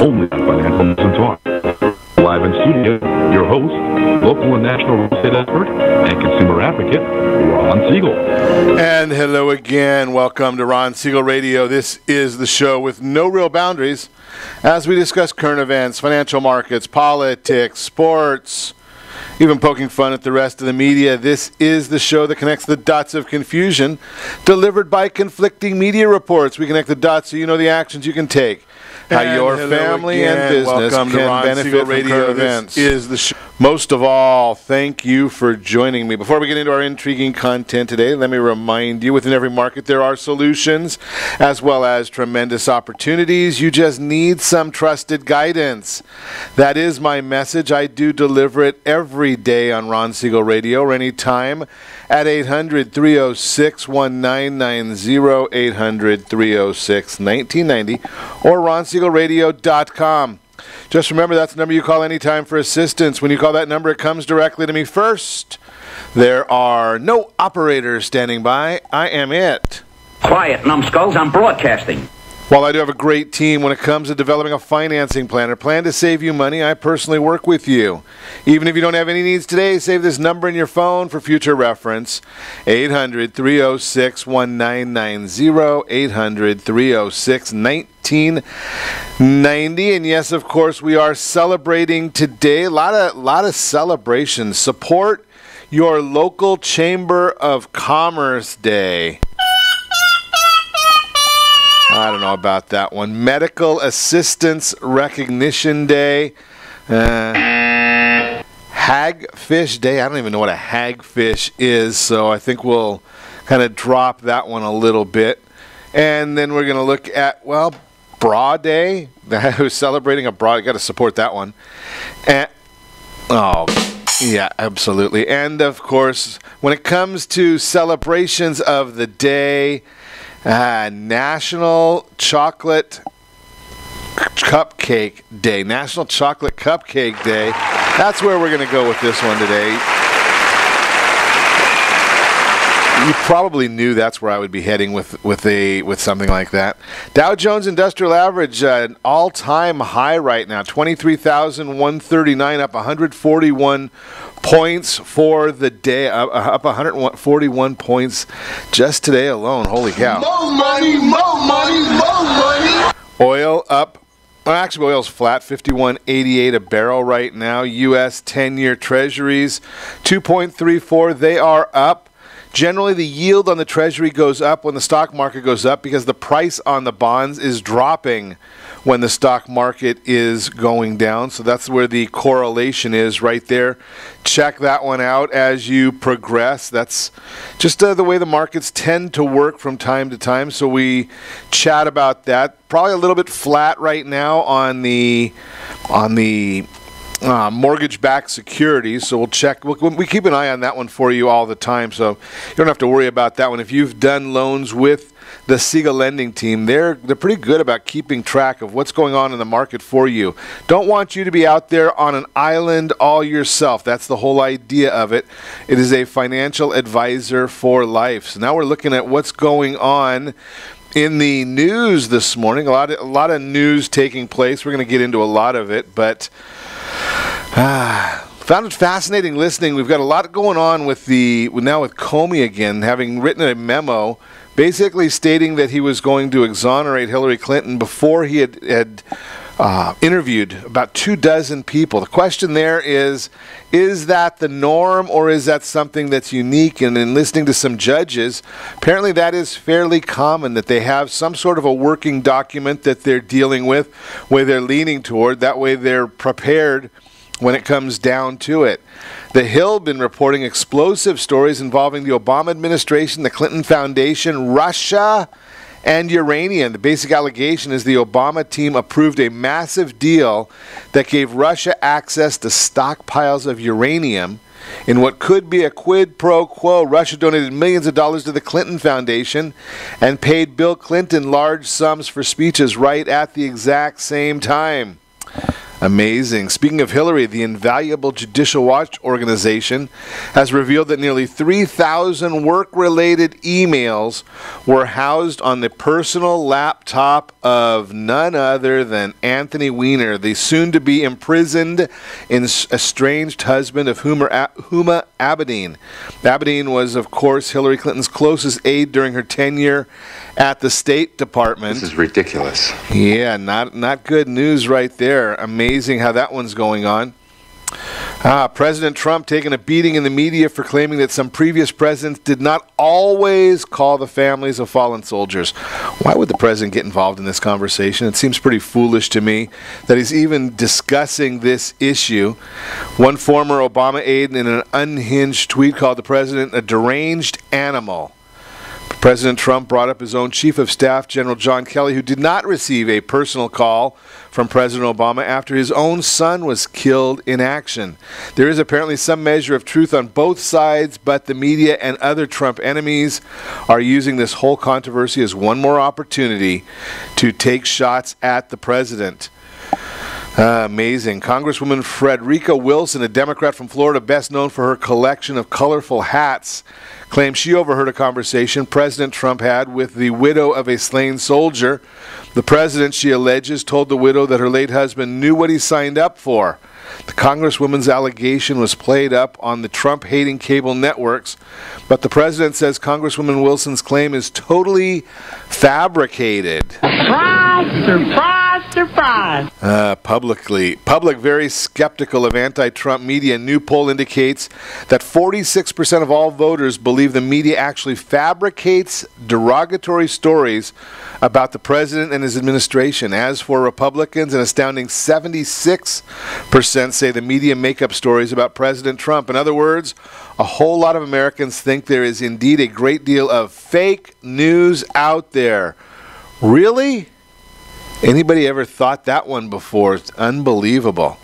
only on Financial News and Talk. Live in studio, your host, local and national real estate expert and consumer advocate, Ron Siegel. And hello again. Welcome to Ron Siegel Radio. This is the show with no real boundaries as we discuss current events, financial markets, politics, sports, even poking fun at the rest of the media. This is the show that connects the dots of confusion delivered by conflicting media reports. We connect the dots so you know the actions you can take. How your family and business can benefit from current events. This is the show. Most of all, thank you for joining me. Before we get into our intriguing content today, let me remind you, within every market there are solutions as well as tremendous opportunities. You just need some trusted guidance. That is my message. I do deliver it every day on Ron Siegel Radio or anytime at 800-306-1990, 800-306-1990, or ronsiegelradio.com. Just remember, that's the number you call anytime for assistance. When you call that number, it comes directly to me first. There are no operators standing by. I am it. Quiet, numbskulls. I'm broadcasting. While I do have a great team when it comes to developing a financing plan or plan to save you money, I personally work with you. Even if you don't have any needs today, save this number in your phone for future reference. 800-306-1990, 800-306-1990. And yes, of course, we are celebrating today. A lot of celebrations. Support your local Chamber of Commerce Day. I don't know about that one. Medical Assistance Recognition Day. Hagfish Day. I don't even know what a hagfish is, so I think we'll kind of drop that one a little bit. And then we're going to look at, well, Bra Day. Who's celebrating a bra? You got to support that one. And, oh, yeah, absolutely. And, of course, when it comes to celebrations of the day, National Chocolate Cupcake Day. National Chocolate Cupcake Day. That's where we're going to go with this one today. You probably knew that's where I would be heading with something like that. Dow Jones Industrial Average, an all-time high right now, 23,139, up 141 points for the day, up 141 points just today alone. Holy cow. More money, more money, more money. Oil up. Well, actually, oil's flat, 51.88 a barrel right now. U.S. 10-year Treasuries, 2.34. They are up. Generally, the yield on the Treasury goes up when the stock market goes up because the price on the bonds is dropping when the stock market is going down. So that's where the correlation is right there. Check that one out as you progress. That's just the way the markets tend to work from time to time. So we chat about that. Probably a little bit flat right now on the mortgage-backed securities, so we'll check. We keep an eye on that one for you all the time, so you don't have to worry about that one. If you've done loans with the Siegel lending team, they're pretty good about keeping track of what's going on in the market for you. Don't want you to be out there on an island all yourself. That's the whole idea of it. It is a financial advisor for life. So now we're looking at what's going on in the news this morning. A lot of news taking place. We're going to get into a lot of it, but found it fascinating listening. We've got a lot going on with Comey again, having written a memo basically stating that he was going to exonerate Hillary Clinton before he had interviewed about 24 people. The question there is that the norm or is that something that's unique? And in listening to some judges, apparently that is fairly common, that they have some sort of a working document that they're dealing with, where they're leaning toward. That way they're prepared when it comes down to it. The Hill been reporting explosive stories involving the Obama administration, the Clinton Foundation, Russia, and uranium. The basic allegation is the Obama team approved a massive deal that gave Russia access to stockpiles of uranium. In what could be a quid pro quo, Russia donated millions of dollars to the Clinton Foundation and paid Bill Clinton large sums for speeches right at the exact same time. Amazing. Speaking of Hillary, the Invaluable Judicial Watch organization has revealed that nearly 3,000 work-related emails were housed on the personal laptop of none other than Anthony Weiner, the soon-to-be imprisoned and estranged husband of Huma Abedin. Abedin was, of course, Hillary Clinton's closest aide during her tenure at the State Department. This is ridiculous. Yeah, not good news right there. Amazing how that one's going on. President Trump taking a beating in the media for claiming that some previous presidents did not always call the families of fallen soldiers. Why would the president get involved in this conversation? It seems pretty foolish to me that he's even discussing this issue. One former Obama aide in an unhinged tweet called the president a deranged animal. President Trump brought up his own Chief of Staff, General John Kelly, who did not receive a personal call from President Obama after his own son was killed in action. There is apparently some measure of truth on both sides, but the media and other Trump enemies are using this whole controversy as one more opportunity to take shots at the president. Amazing. Congresswoman Frederica Wilson, a Democrat from Florida, best known for her collection of colorful hats, claims she overheard a conversation President Trump had with the widow of a slain soldier. The president, she alleges, told the widow that her late husband knew what he signed up for. The Congresswoman's allegation was played up on the Trump-hating cable networks, but the president says Congresswoman Wilson's claim is totally fabricated. Surprise, surprise, surprise. Public very skeptical of anti-Trump media. A new poll indicates that 46% of all voters believe the media actually fabricates derogatory stories about the president and his administration. As for Republicans, an astounding 76% say the media make up stories about President Trump. In other words, a whole lot of Americans think there is indeed a great deal of fake news out there. Really? Anybody ever thought that one before? It's unbelievable.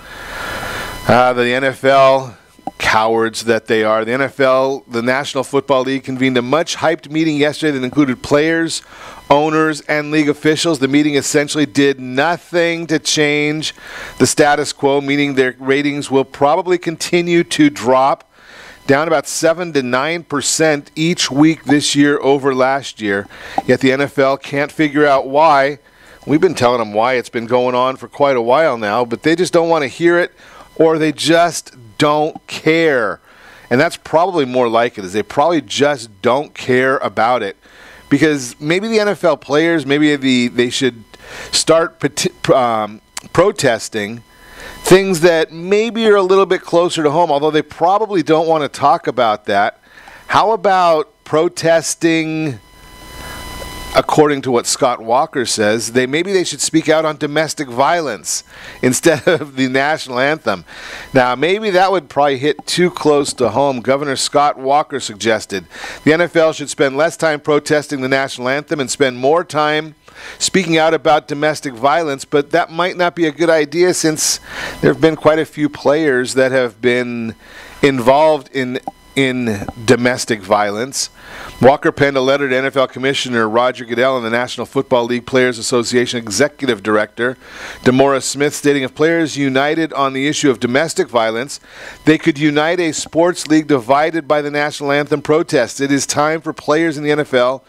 The NFL, cowards that they are. The NFL, the National Football League, convened a much-hyped meeting yesterday that included players, owners, and league officials. The meeting essentially did nothing to change the status quo, meaning their ratings will probably continue to drop, down about 7 to 9% each week this year over last year. Yet the NFL can't figure out why. We've been telling them why. It's been going on for quite a while now, but they just don't want to hear it, or they just don't care. And that's probably more like it, is they probably just don't care about it. Because maybe the NFL players, maybe they should start protesting things that maybe are a little bit closer to home, although they probably don't want to talk about that. How about protesting, according to what Scott Walker says, maybe they should speak out on domestic violence instead of the national anthem. Now, maybe that would probably hit too close to home. Governor Scott Walker suggested the NFL should spend less time protesting the national anthem and spend more time speaking out about domestic violence, but that might not be a good idea since there have been quite a few players that have been involved in domestic violence. Walker penned a letter to NFL Commissioner Roger Goodell and the National Football League Players Association Executive Director DeMaurice Smith, stating if players united on the issue of domestic violence, they could unite a sports league divided by the national anthem protests. It is time for players in the NFL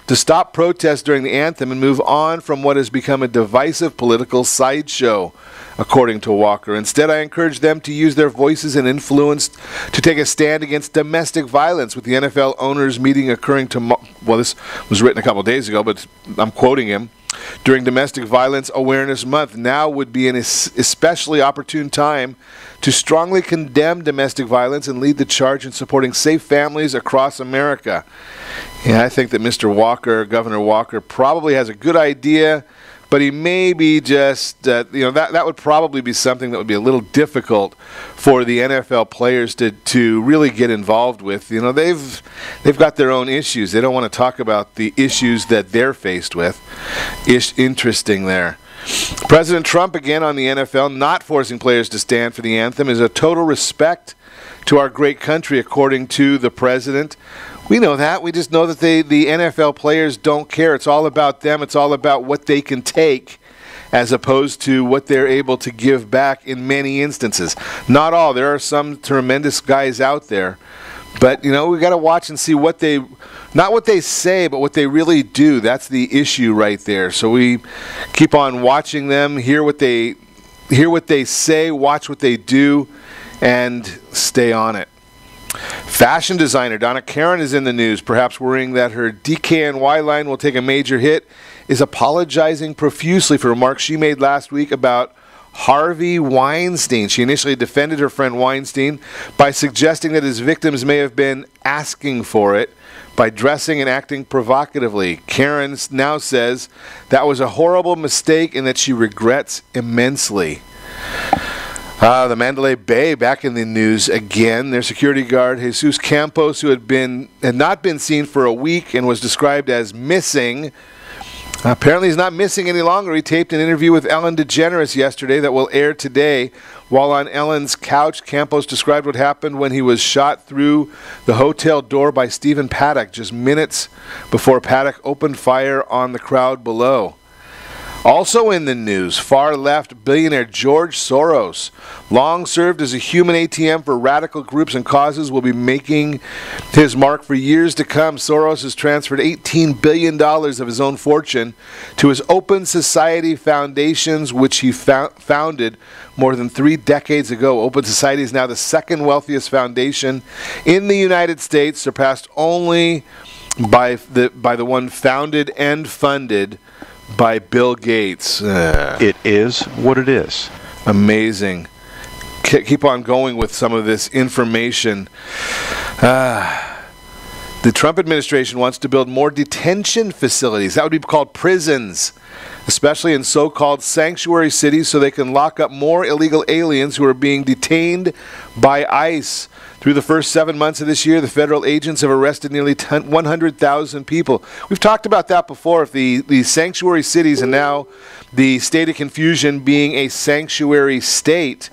to stop protests during the anthem and move on from what has become a divisive political sideshow, according to Walker. Instead, I encourage them to use their voices and influence to take a stand against domestic violence. With the NFL owners meeting occurring tomorrow, well, this was written a couple of days ago, but I'm quoting him, during Domestic Violence Awareness Month, now would be an especially opportune time to strongly condemn domestic violence and lead the charge in supporting safe families across America. Yeah, I think that Mr. Walker, Governor Walker, probably has a good idea, but he may be just, that would probably be something that would be a little difficult for the NFL players to really get involved with. They've got their own issues. They don't want to talk about the issues that they're faced with. Interesting there. President Trump, again on the NFL, not forcing players to stand for the anthem is a total respect to our great country, according to the president. We know that. We just know that the NFL players don't care. It's all about them. It's all about what they can take. as opposed to what they're able to give back in many instances. Not all. There are some tremendous guys out there. But, we got to watch and see what they, not what they say, but what they really do. That's the issue right there. So we keep on watching them, hear what they say, watch what they do, and stay on it. Fashion designer Donna Karan is in the news, perhaps worrying that her DKNY line will take a major hit, is apologizing profusely for remarks she made last week about Harvey Weinstein. She initially defended her friend Weinstein by suggesting that his victims may have been asking for it by dressing and acting provocatively. Karen now says that was a horrible mistake and that she regrets immensely. The Mandalay Bay back in the news again. Their security guard, Jesus Campos, who had not been seen for a week and was described as missing, apparently he's not missing any longer. He taped an interview with Ellen DeGeneres yesterday that will air today. While on Ellen's couch, Campos described what happened when he was shot through the hotel door by Stephen Paddock just minutes before Paddock opened fire on the crowd below. Also in the news, far-left billionaire George Soros, long served as a human ATM for radical groups and causes, will be making his mark for years to come. Soros has transferred $18 billion of his own fortune to his Open Society foundations, which he founded more than 3 decades ago. Open Society is now the second wealthiest foundation in the United States, surpassed only by the one founded and funded by Bill Gates. It is what it is. Amazing. Keep on going with some of this information. The Trump administration wants to build more detention facilities. That would be called prisons, especially in so-called sanctuary cities, so they can lock up more illegal aliens who are being detained by ICE. Through the first 7 months of this year, the federal agents have arrested nearly 100,000 people. We've talked about that before, if the sanctuary cities and now the state of confusion being a sanctuary state.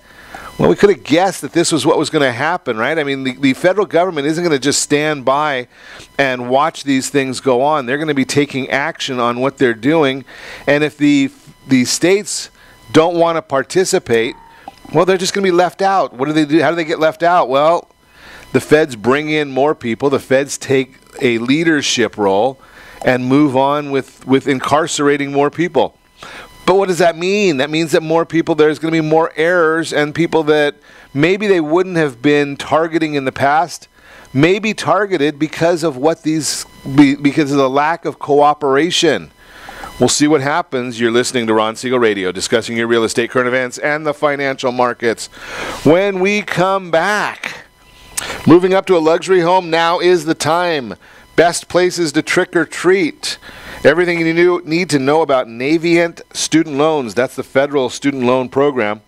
Well, we could have guessed that this was what was going to happen, right? I mean, the federal government isn't going to just stand by and watch these things go on. They're going to be taking action on what they're doing. And if the states don't want to participate, well, they're just going to be left out. What do they do? How do they get left out? Well, the feds bring in more people. The feds take a leadership role and move on with incarcerating more people. But what does that mean? That means that more people, there's going to be more errors, and people that maybe they wouldn't have been targeting in the past may be targeted because of because of the lack of cooperation. We'll see what happens. You're listening to Ron Siegel Radio, discussing your real estate, current events, and the financial markets. When we come back, moving up to a luxury home, now is the time. Best places to trick or treat. Everything you need to know about Navient student loans. That's the federal student loan program.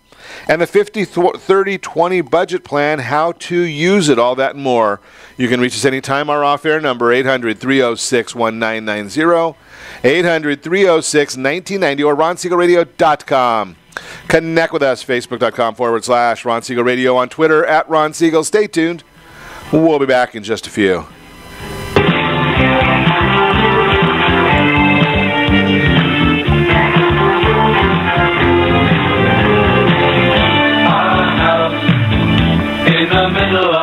And the 50-30-20 budget plan, how to use it, all that and more. You can reach us anytime. Our off-air number, 800-306-1990, 800-306-1990, or RonSiegelRadio.com. Connect with us, Facebook.com/Ron Siegel Radio, on Twitter @Ron Siegel. Stay tuned. We'll be back in just a few.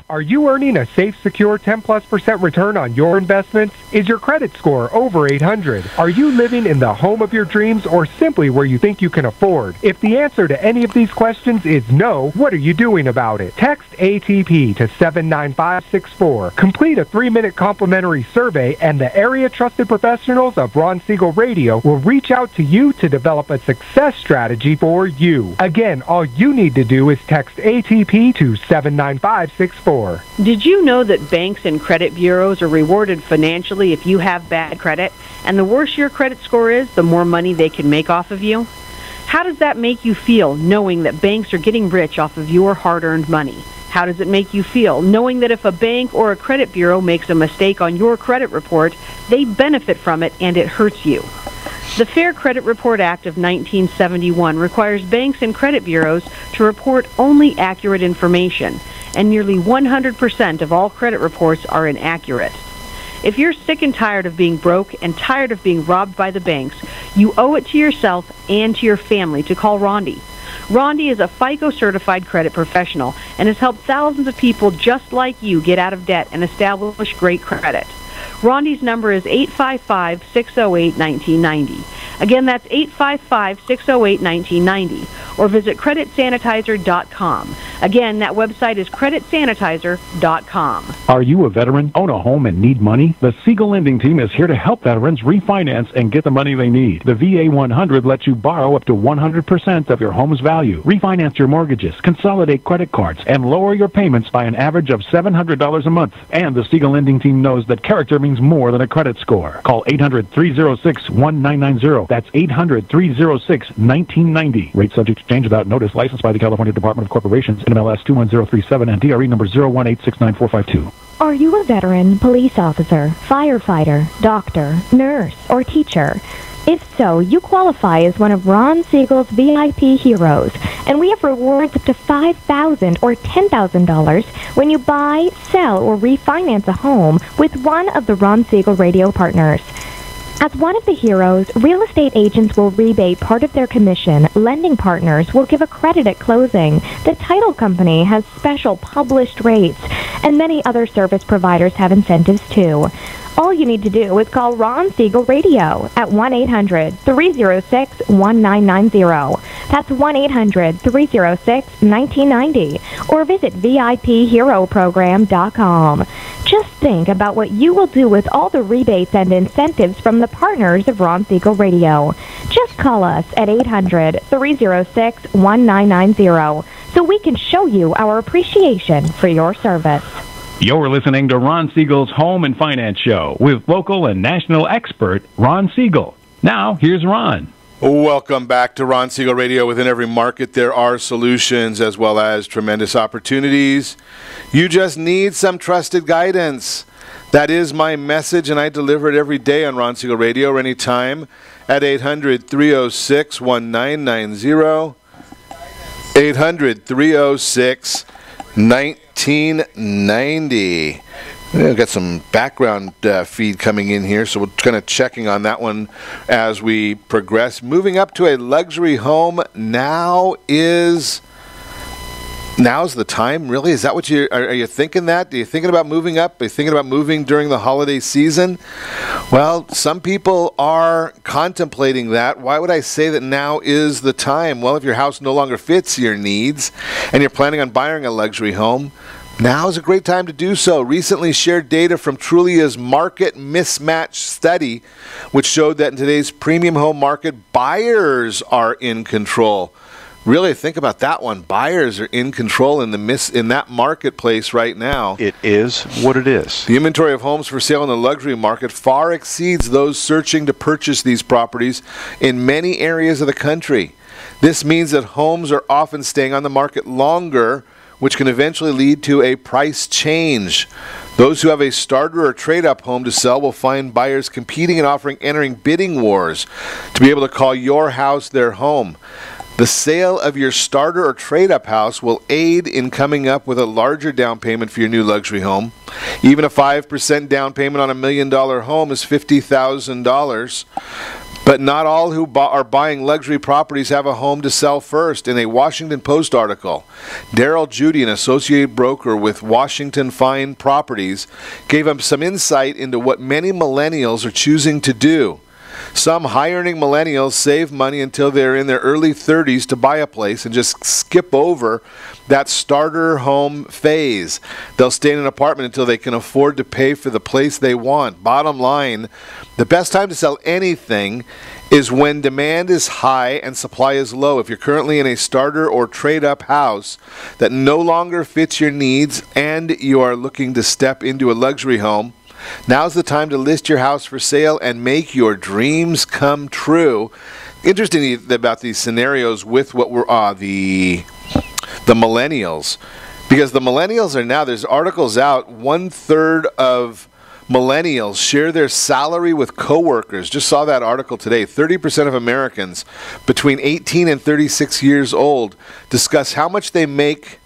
Are you earning a safe, secure 10+% return on your investments? Is your credit score over 800? Are you living in the home of your dreams or simply where you think you can afford? If the answer to any of these questions is no, what are you doing about it? Text ATP to 79564. Complete a 3-minute complimentary survey, and the area trusted professionals of Ron Siegel Radio will reach out to you to develop a success strategy for you. Again, all you need to do is text ATP to 79564. Did you know that banks and credit bureaus are rewarded financially if you have bad credit? And the worse your credit score is, the more money they can make off of you? How does that make you feel, knowing that banks are getting rich off of your hard-earned money? How does it make you feel, knowing that if a bank or a credit bureau makes a mistake on your credit report, they benefit from it and it hurts you? The Fair Credit Report Act of 1971 requires banks and credit bureaus to report only accurate information, and nearly 100% of all credit reports are inaccurate. If you're sick and tired of being broke and tired of being robbed by the banks, you owe it to yourself and to your family to call Rondi. Rondi is a FICO-certified credit professional and has helped thousands of people just like you get out of debt and establish great credit. Rondi's number is 855-608-1990. Again, that's 855-608-1990. Or visit creditsanitizer.com. Again, that website is creditsanitizer.com. Are you a veteran, own a home, and need money? The Siegel lending team is here to help veterans refinance and get the money they need. The VA 100 lets you borrow up to 100% of your home's value, refinance your mortgages, consolidate credit cards, and lower your payments by an average of $700 a month. And the Siegel lending team knows that character means more than a credit score. Call 800-306-1990. That's 800-306-1990. Rate subject to change without notice. Licensed by the California Department of Corporations, NMLS 21037, and DRE number 018694552. Are you a veteran, police officer, firefighter, doctor, nurse, or teacher? If so, you qualify as one of Ron Siegel's VIP heroes, and we have rewards up to $5,000 or $10,000 when you buy, sell, or refinance a home with one of the Ron Siegel radio partners. As one of the heroes, real estate agents will rebate part of their commission, lending partners will give a credit at closing, the title company has special published rates, and many other service providers have incentives too. All you need to do is call Ron Siegel Radio at 1-800-306-1990. That's 1-800-306-1990. Or visit VIPHeroProgram.com. Just think about what you will do with all the rebates and incentives from the partners of Ron Siegel Radio. Just call us at 800-306-1990 so we can show you our appreciation for your service. You're listening to Ron Siegel's Home and Finance Show with local and national expert Ron Siegel. Now, here's Ron. Welcome back to Ron Siegel Radio. Within every market, there are solutions as well as tremendous opportunities. You just need some trusted guidance. That is my message, and I deliver it every day on Ron Siegel Radio or anytime at 800-306-1990. 800-306-1990. We've got some background feed coming in here, so we're kind of checking on that one as we progress. Moving up to a luxury home, now's the time, really? Is that what are you thinking that? Are you thinking about moving up? Are you thinking about moving during the holiday season? Well, some people are contemplating that. Why would I say that now is the time? Well, if your house no longer fits your needs and you're planning on buying a luxury home, now is a great time to do so. Recently shared data from Trulia's market mismatch study, which showed that in today's premium home market, buyers are in control. Really think about that one. Buyers are in control in that marketplace right now. It is what it is. The inventory of homes for sale in the luxury market far exceeds those searching to purchase these properties in many areas of the country. This means that homes are often staying on the market longer, which can eventually lead to a price change. Those who have a starter or trade-up home to sell will find buyers competing and entering bidding wars to be able to call your house their home. The sale of your starter or trade-up house will aid in coming up with a larger down payment for your new luxury home. Even a 5% down payment on $1 million home is $50,000. But not all who are buying luxury properties have a home to sell first. In a Washington Post article, Daryl Judy, an associate broker with Washington Fine Properties, gave him some insight into what many millennials are choosing to do. Some high-earning millennials save money until they're in their early 30s to buy a place and just skip over that starter home phase. They'll stay in an apartment until they can afford to pay for the place they want. Bottom line, the best time to sell anything is when demand is high and supply is low. If you're currently in a starter or trade-up house that no longer fits your needs and you are looking to step into a luxury home, now's the time to list your house for sale and make your dreams come true. Interesting about these scenarios with what were the millennials, because the millennials are now, there's articles out, 1/3 of millennials share their salary with coworkers. Just saw that article today. 30% of Americans between 18 and 36 years old discuss how much they make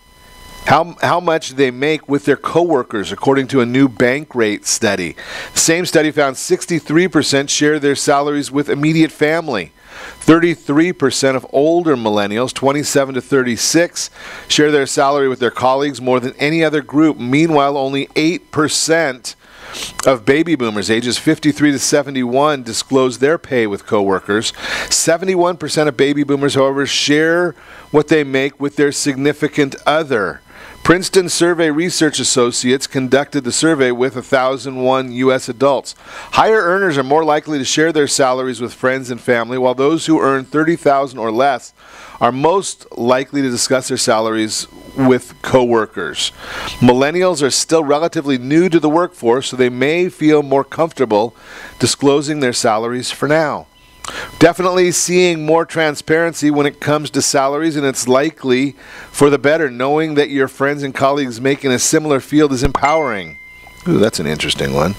how much they make with their coworkers, according to a new bank rate study. The same study found 63% share their salaries with immediate family. 33% of older millennials, 27 to 36, share their salary with their colleagues more than any other group. Meanwhile, only 8% of baby boomers ages 53 to 71 disclose their pay with coworkers. 71% of baby boomers, however, share what they make with their significant other. Princeton Survey Research Associates conducted the survey with 1,001 U.S. adults. Higher earners are more likely to share their salaries with friends and family, while those who earn $30,000 or less are most likely to discuss their salaries with coworkers. Millennials are still relatively new to the workforce, so they may feel more comfortable disclosing their salaries for now. Definitely seeing more transparency when it comes to salaries, and it's likely for the better. Knowing that your friends and colleagues make in a similar field is empowering. Ooh, that's an interesting one.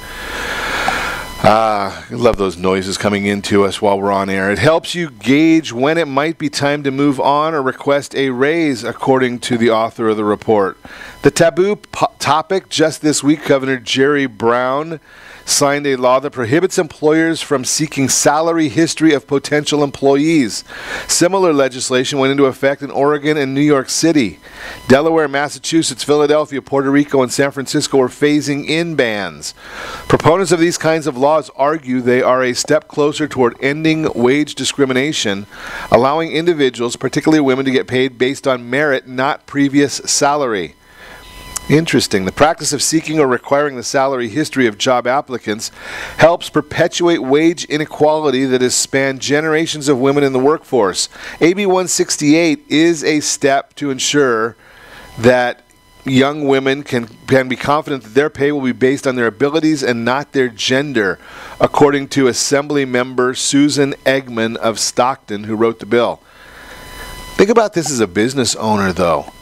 I love those noises coming into us while we're on air. It helps you gauge when it might be time to move on or request a raise, according to the author of the report. The taboo topic just this week, Governor Jerry Brown signed a law that prohibits employers from seeking salary history of potential employees. Similar legislation went into effect in Oregon and New York City. Delaware, Massachusetts, Philadelphia, Puerto Rico, and San Francisco are phasing in bans. Proponents of these kinds of laws argue they are a step closer toward ending wage discrimination, allowing individuals, particularly women, to get paid based on merit, not previous salary. Interesting. The practice of seeking or requiring the salary history of job applicants helps perpetuate wage inequality that has spanned generations of women in the workforce. AB 168 is a step to ensure that young women can be confident that their pay will be based on their abilities and not their gender, according to Assembly Member Susan Eggman of Stockton, who wrote the bill. Think about this as a business owner, though.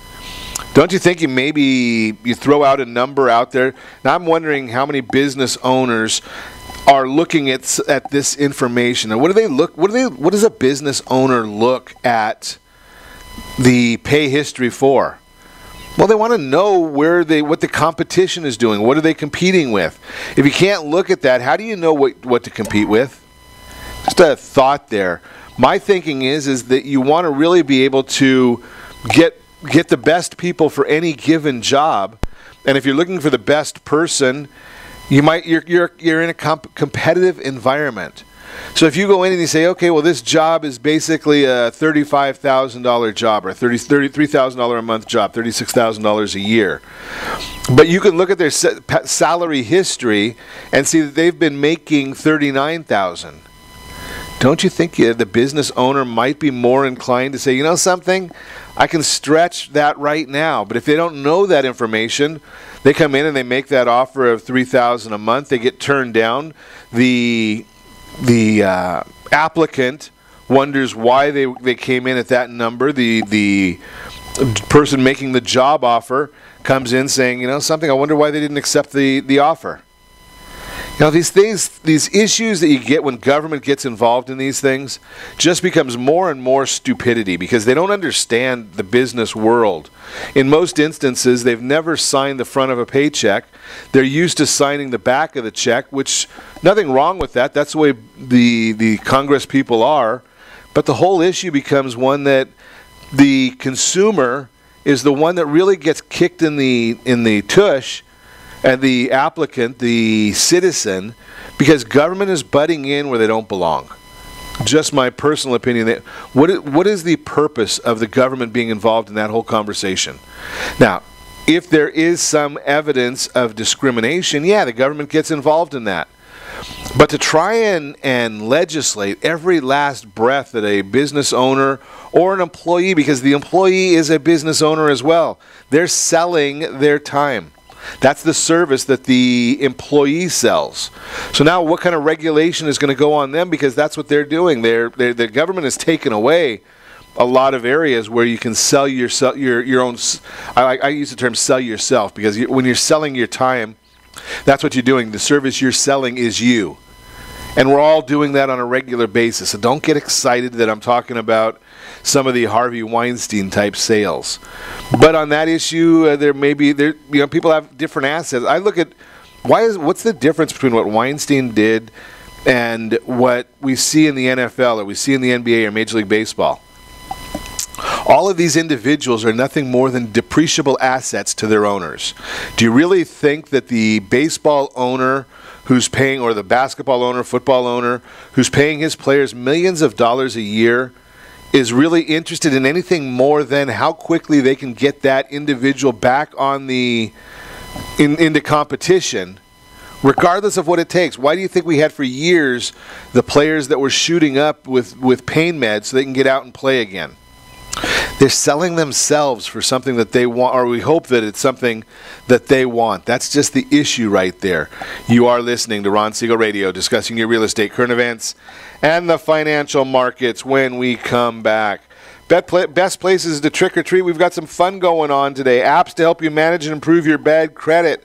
Don't you think you throw out a number out there? Now I'm wondering how many business owners are looking at this information. And what do they look? What does a business owner look at the pay history for? Well, they want to know what the competition is doing. What are they competing with? If you can't look at that, how do you know what to compete with? Just a thought there. My thinking is that you want to really be able to get the best people for any given job, and if you're looking for the best person, you're in a competitive environment. So if you go in and you say, okay, well, this job is basically a $35,000 job or $33,000 a month job, $36,000 a year, but you can look at their salary history and see that they've been making $39,000. Don't you think the business owner might be more inclined to say, you know something, I can stretch that right now? But if they don't know that information, they come in and they make that offer of $3,000 a month. They get turned down. The applicant wonders why they came in at that number. The person making the job offer comes in saying, you know something, I wonder why they didn't accept the offer. You know, these issues that you get when government gets involved in these things just becomes more and more stupidity because they don't understand the business world. In most instances, they've never signed the front of a paycheck. They're used to signing the back of the check, which nothing wrong with that. That's the way the Congress people are. But the whole issue becomes one that the consumer is the one that really gets kicked in the tush, and the applicant, the citizen, because government is butting in where they don't belong. Just my personal opinion. What is the purpose of the government being involved in that whole conversation? Now, if there is some evidence of discrimination, yeah, the government gets involved in that. But to try and legislate every last breath that a business owner or an employee, because the employee is a business owner as well, they're selling their time. That's the service that the employee sells. So now what kind of regulation is going to go on them? Because that's what they're doing. The government has taken away a lot of areas where you can sell your own. I use the term sell yourself because when you're selling your time, that's what you're doing. The service you're selling is you. And we're all doing that on a regular basis. So don't get excited that I'm talking about some of the Harvey Weinstein type sales. But on that issue, people have different assets. I look at what's the difference between what Weinstein did and what we see in the NFL or we see in the NBA or Major League Baseball. All of these individuals are nothing more than depreciable assets to their owners. Do you really think that the baseball owner who's paying, or the basketball owner, football owner, who's paying his players millions of dollars a year is really interested in anything more than how quickly they can get that individual back on into competition, regardless of what it takes? Why do you think we had for years the players that were shooting up with pain meds so they can get out and play again? They're selling themselves for something that they want, or we hope that it's something that they want. That's just the issue right there. You are listening to Ron Siegel Radio, discussing your real estate, current events, and the financial markets. When we come back, best places to trick or treat. We've got some fun going on today. Apps to help you manage and improve your bad credit.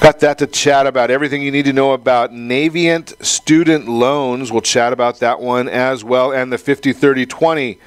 Got that to chat about. Everything you need to know about Navient student loans. We'll chat about that one as well, and the 50-30-20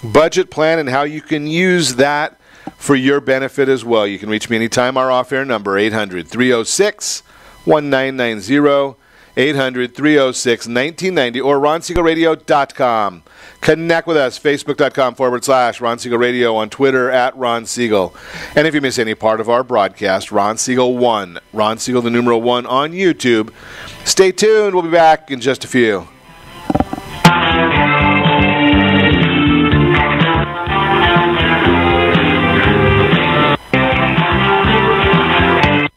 budget plan and how you can use that for your benefit as well. You can reach me anytime. Our off-air number, 800-306-1990, 800-306-1990, or RonSiegelRadio.com. Connect with us, Facebook.com/Ron Siegel Radio, on Twitter @Ron Siegel. And if you miss any part of our broadcast, Ron Siegel 1, Ron Siegel the numeral 1 on YouTube. Stay tuned. We'll be back in just a few.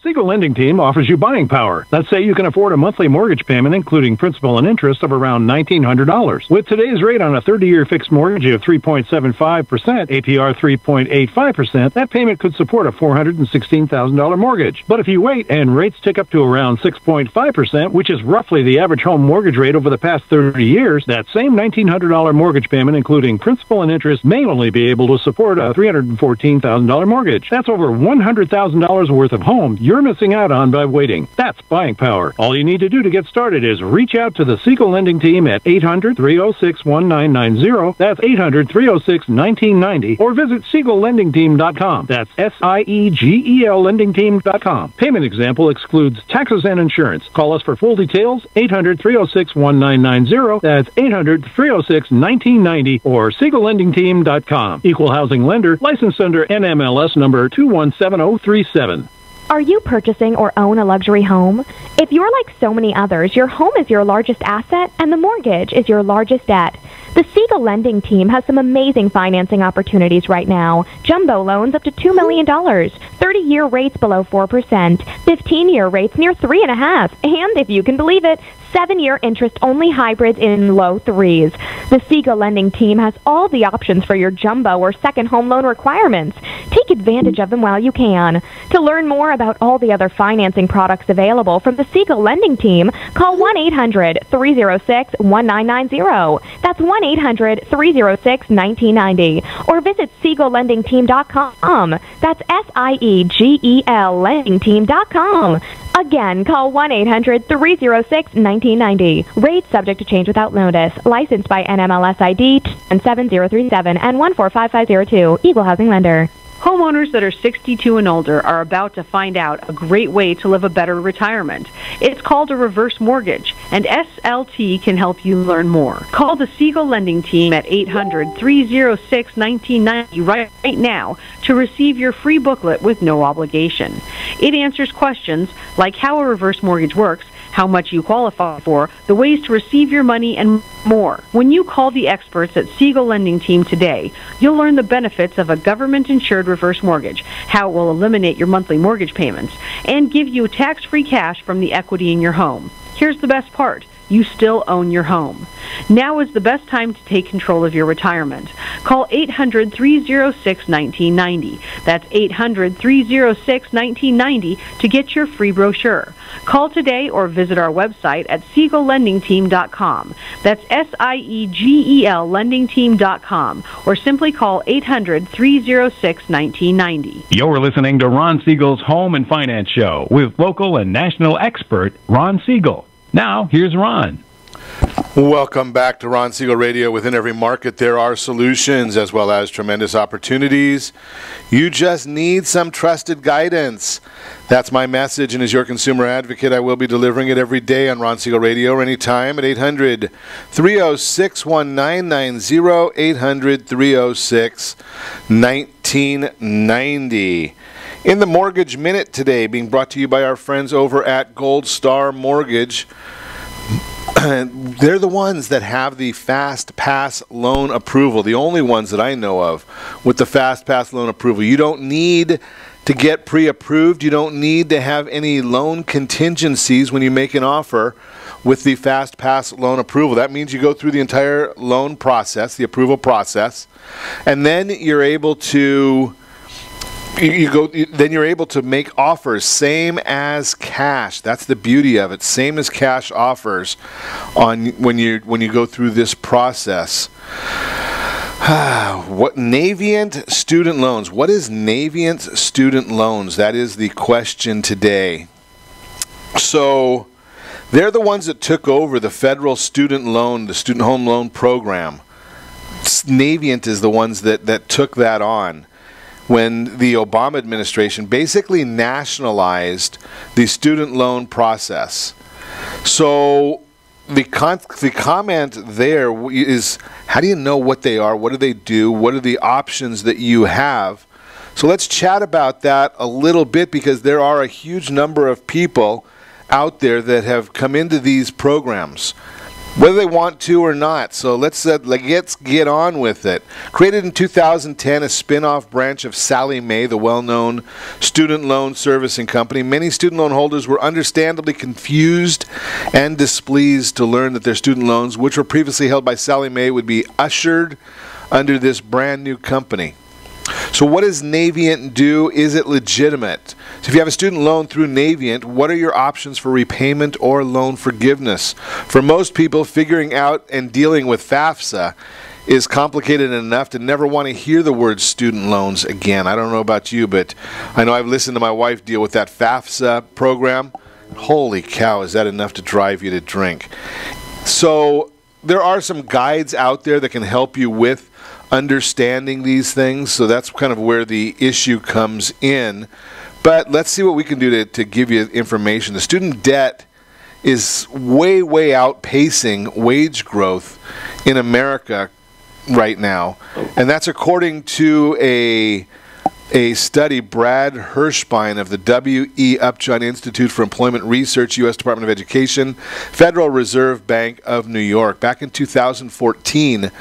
Siegel Lending Team offers you buying power. Let's say you can afford a monthly mortgage payment, including principal and interest, of around $1,900. With today's rate on a 30-year fixed mortgage of 3.75%, APR 3.85%, that payment could support a $416,000 mortgage. But if you wait and rates tick up to around 6.5%, which is roughly the average home mortgage rate over the past 30 years, that same $1,900 mortgage payment, including principal and interest, may only be able to support a $314,000 mortgage. That's over $100,000 worth of home you're missing out on by waiting. That's buying power. All you need to do to get started is reach out to the Siegel Lending Team at 800-306-1990. That's 800-306-1990. Or visit SiegelLendingTeam.com. That's SIEGEL LendingTeam.com. Payment example excludes taxes and insurance. Call us for full details, 800-306-1990. That's 800-306-1990 or SiegelLendingTeam.com. Equal housing lender, licensed under NMLS number 217037. Are you purchasing or own a luxury home? If you're like so many others, your home is your largest asset and the mortgage is your largest debt. The Siegel Lending Team has some amazing financing opportunities right now. Jumbo loans up to $2 million, 30-year rates below 4%, 15-year rates near 3.5%, and if you can believe it, 7-year interest-only hybrids in low 3s. The Siegel Lending Team has all the options for your jumbo or second home loan requirements. Take advantage of them while you can. To learn more about all the other financing products available from the Siegel Lending Team, call 1-800-306-1990. That's 1-800-306-1990. Or visit SiegelLendingTeam.com. That's SIEGEL LendingTeam.com. Again, call 1-800-306-1990. Rates subject to change without notice. Licensed by NMLS ID 17037 and 145502. Equal housing lender. Homeowners that are 62 and older are about to find out a great way to live a better retirement. It's called a reverse mortgage, and SLT can help you learn more. Call the Siegel Lending Team at 800-306-1990 right now to receive your free booklet with no obligation. It answers questions like how a reverse mortgage works, how much you qualify for, the ways to receive your money, and more. When you call the experts at Siegel Lending Team today, you'll learn the benefits of a government-insured reverse mortgage, how it will eliminate your monthly mortgage payments, and give you tax-free cash from the equity in your home. Here's the best part. You still own your home. Now is the best time to take control of your retirement. Call 800-306-1990. That's 800-306-1990 to get your free brochure. Call today or visit our website at SiegelLendingTeam.com. That's SIEGEL LendingTeam.com. Or simply call 800-306-1990. You're listening to Ron Siegel's Home and Finance Show with local and national expert Ron Siegel. Now, here's Ron. Welcome back to Ron Siegel Radio. Within every market, there are solutions as well as tremendous opportunities. You just need some trusted guidance. That's my message, and as your consumer advocate, I will be delivering it every day on Ron Siegel Radio or anytime at 800-306-1990, 800-306-1990. In the Mortgage Minute today, being brought to you by our friends over at Gold Star Mortgage. They're the ones that have the Fast Pass loan approval, the only ones that I know of with the Fast Pass loan approval. You don't need to get pre-approved. You don't need to have any loan contingencies when you make an offer with the Fast Pass loan approval. That means you go through the entire loan process, the approval process, and then you're able to then you're able to make offers same as cash. That's the beauty of it. Same as cash offers on when you go through this process. What Navient student loans? What is Navient student loans? That is the question today. So they're the ones that took over the federal student loan, the student home loan program. Navient is the ones that took that on when the Obama administration basically nationalized the student loan process. So the comment there is, how do you know what they are? What do they do? What are the options that you have? So let's chat about that a little bit, because there are a huge number of people out there that have come into these programs, whether they want to or not. So let's get on with it. Created in 2010, a spin-off branch of Sallie Mae, the well-known student loan servicing company. Many student loan holders were understandably confused and displeased to learn that their student loans, which were previously held by Sallie Mae, would be ushered under this brand new company. So what does Navient do? Is it legitimate? So if you have a student loan through Navient, what are your options for repayment or loan forgiveness? For most people, figuring out and dealing with FAFSA is complicated enough to never want to hear the word student loans again. I don't know about you, but I know I've listened to my wife deal with that FAFSA program. Holy cow, is that enough to drive you to drink? So there are some guides out there that can help you with understanding these things, so that's kind of where the issue comes in. But let's see what we can do to give you information. The student debt is way outpacing wage growth in America right now, and that's according to a study. Brad Hirschbein of the W.E. Upjohn Institute for Employment Research, U.S. Department of Education, Federal Reserve Bank of New York. Back in 2014,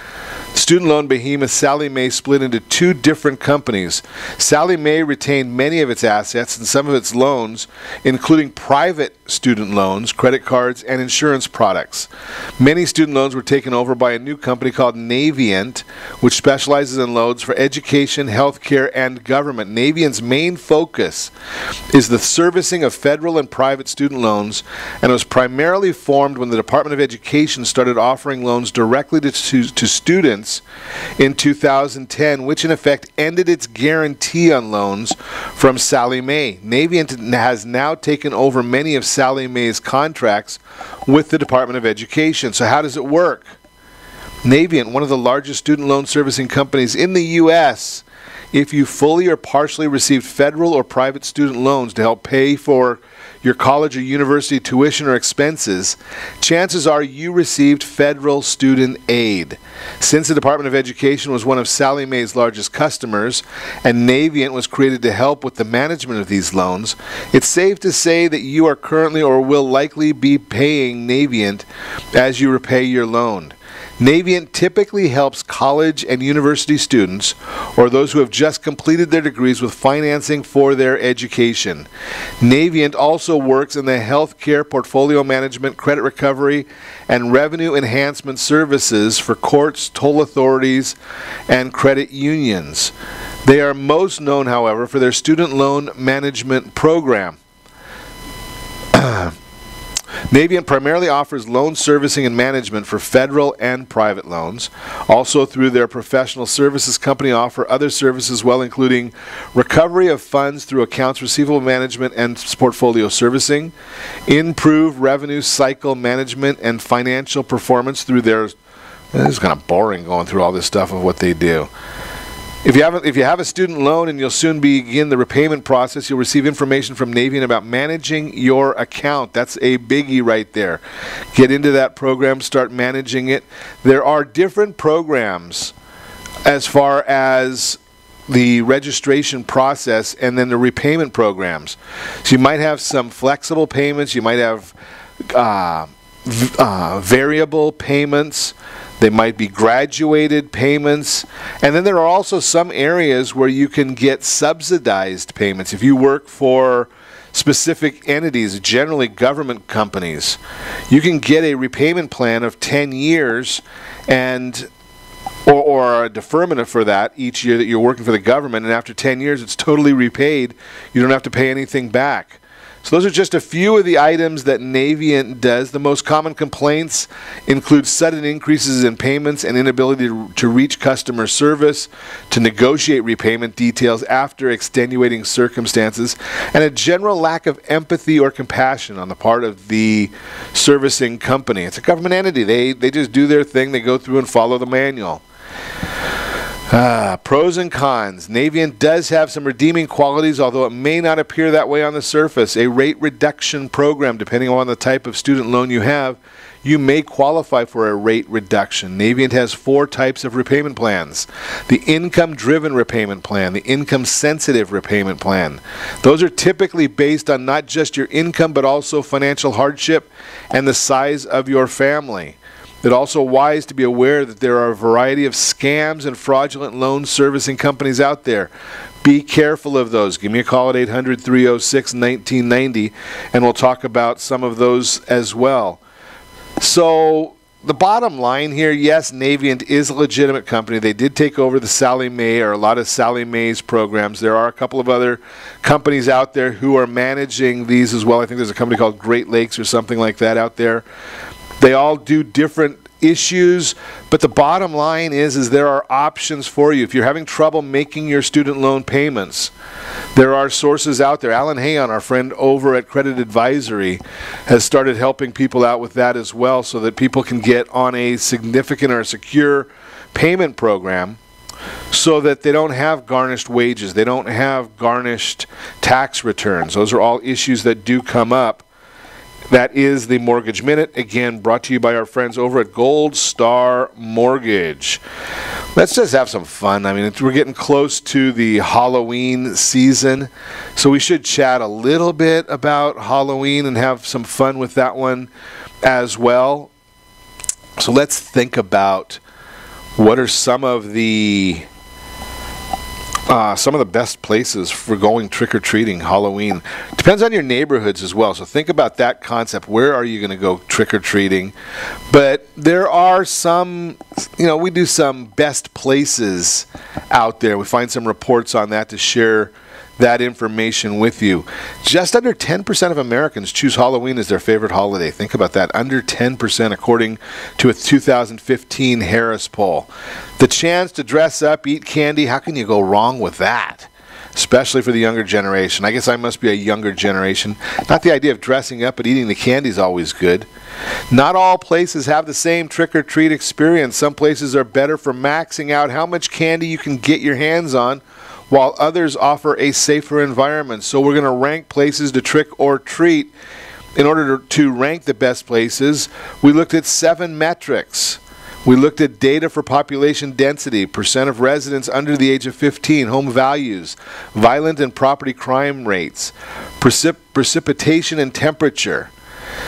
student loan behemoth Sallie Mae split into two different companies. Sallie Mae retained many of its assets and some of its loans, including private student loans, credit cards, and insurance products. Many student loans were taken over by a new company called Navient, which specializes in loans for education, healthcare, and government. Navient's main focus is the servicing of federal and private student loans, and it was primarily formed when the Department of Education started offering loans directly to students in 2010, which in effect ended its guarantee on loans from Sallie Mae. Navient has now taken over many of Sallie Mae's contracts with the Department of Education. So how does it work? Navient, one of the largest student loan servicing companies in the U.S., if you fully or partially received federal or private student loans to help pay for your college or university tuition or expenses, chances are you received federal student aid. Since the Department of Education was one of Sallie Mae's largest customers, and Navient was created to help with the management of these loans, it's safe to say that you are currently or will likely be paying Navient as you repay your loan. Navient typically helps college and university students, or those who have just completed their degrees, with financing for their education. Navient also works in the healthcare, portfolio management, credit recovery, and revenue enhancement services for courts, toll authorities, and credit unions. They are most known, however, for their student loan management program. Navient primarily offers loan servicing and management for federal and private loans. Also, through their professional services company, offer other services as well, including recovery of funds through accounts receivable management and portfolio servicing, improved revenue cycle management and financial performance through their... This is kind of boring going through all this stuff of what they do. If you have a student loan and you'll soon begin the repayment process, you'll receive information from Navient about managing your account. That's a biggie right there. Get into that program, start managing it. There are different programs as far as the registration process and then the repayment programs. So you might have some flexible payments. You might have variable payments. They might be graduated payments. And then there are also some areas where you can get subsidized payments. If you work for specific entities, generally government companies, you can get a repayment plan of 10 years and or a deferment for that each year that you're working for the government. And after 10 years, it's totally repaid. You don't have to pay anything back. So those are just a few of the items that Navient does. The most common complaints include sudden increases in payments and inability to reach customer service, to negotiate repayment details after extenuating circumstances, and a general lack of empathy or compassion on the part of the servicing company. It's a government entity. They just do their thing. They go through and follow the manual. Pros and cons. Navient does have some redeeming qualities, although it may not appear that way on the surface. A rate reduction program, depending on the type of student loan you have, you may qualify for a rate reduction. Navient has 4 types of repayment plans. The income-driven repayment plan, the income-sensitive repayment plan. Those are typically based on not just your income, but also financial hardship and the size of your family. It's also wise to be aware that there are a variety of scams and fraudulent loan servicing companies out there. Be careful of those. Give me a call at 800-306-1990, and we'll talk about some of those as well. So the bottom line here, yes, Navient is a legitimate company. They did take over the Sallie Mae or a lot of Sallie Mae's programs. There are a couple of other companies out there who are managing these as well. I think there's a company called Great Lakes or something like that out there. They all do different issues, but the bottom line is there are options for you. If you're having trouble making your student loan payments, there are sources out there. Alan Hayon, our friend over at Credit Advisory, has started helping people out with that as well so that people can get on a significant or secure payment program so that they don't have garnished wages. They don't have garnished tax returns. Those are all issues that do come up. That is the Mortgage Minute, again, brought to you by our friends over at Gold Star Mortgage. Let's just have some fun. I mean, we're getting close to the Halloween season, so we should chat a little bit about Halloween and have some fun with that one as well. So let's think about what are some of the best places for going trick-or-treating Halloween. Depends on your neighborhoods as well, so think about that concept. Where are you going to go trick-or-treating? But there are some, we do some best places out there. We find some reports on that to share that information with you. Just under 10% of Americans choose Halloween as their favorite holiday. Think about that. Under 10% according to a 2015 Harris poll. The chance to dress up, eat candy, how can you go wrong with that? Especially for the younger generation. I guess I must be a younger generation. Not the idea of dressing up, but eating the candy is always good. Not all places have the same trick-or-treat experience. Some places are better for maxing out how much candy you can get your hands on, while others offer a safer environment. So we're going to rank places to trick or treat. In order to rank the best places, we looked at 7 metrics. We looked at data for population density, percent of residents under the age of 15, home values, violent and property crime rates, precipitation and temperature.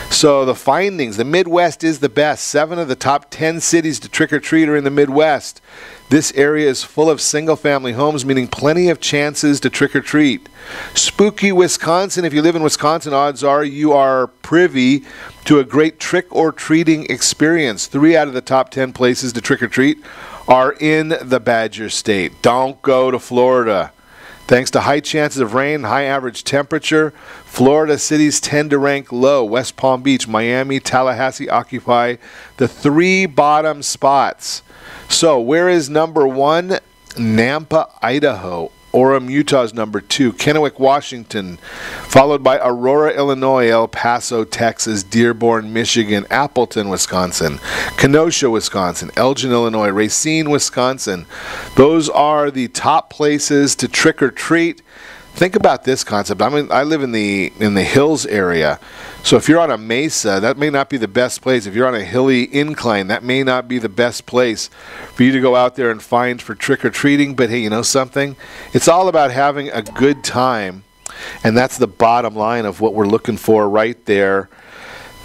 So the findings, the Midwest is the best. 7 of the top 10 cities to trick-or-treat are in the Midwest. This area is full of single-family homes, meaning plenty of chances to trick-or-treat. Spooky Wisconsin. If you live in Wisconsin, odds are you are privy to a great trick-or-treating experience. 3 out of the top 10 places to trick-or-treat are in the Badger State. Don't go to Florida. Thanks to high chances of rain, high average temperature, Florida cities tend to rank low. West Palm Beach, Miami, Tallahassee occupy the 3 bottom spots. So, where is number 1? Nampa, Idaho. Orem, Utah is number 2. Kennewick, Washington, followed by Aurora, Illinois, El Paso, Texas, Dearborn, Michigan, Appleton, Wisconsin, Kenosha, Wisconsin, Elgin, Illinois, Racine, Wisconsin. Those are the top places to trick or treat. Think about this concept. I mean, I live in the hills area. So if you're on a mesa, that may not be the best place. If you're on a hilly incline, that may not be the best place for you to go out there and find for trick-or-treating. But hey, you know something? It's all about having a good time. And that's the bottom line of what we're looking for right there.